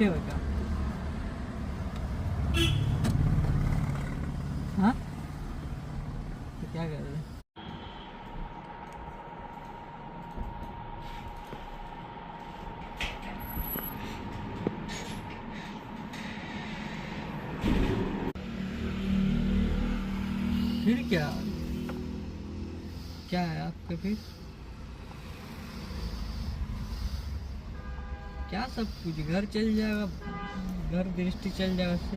बैठे हो क्या? हाँ, तो क्या कर रहे हैं? फिर क्या? क्या है आपके फिर? क्या सब कुछ घर चल जाएगा, घर दृष्टि चल जाएगा।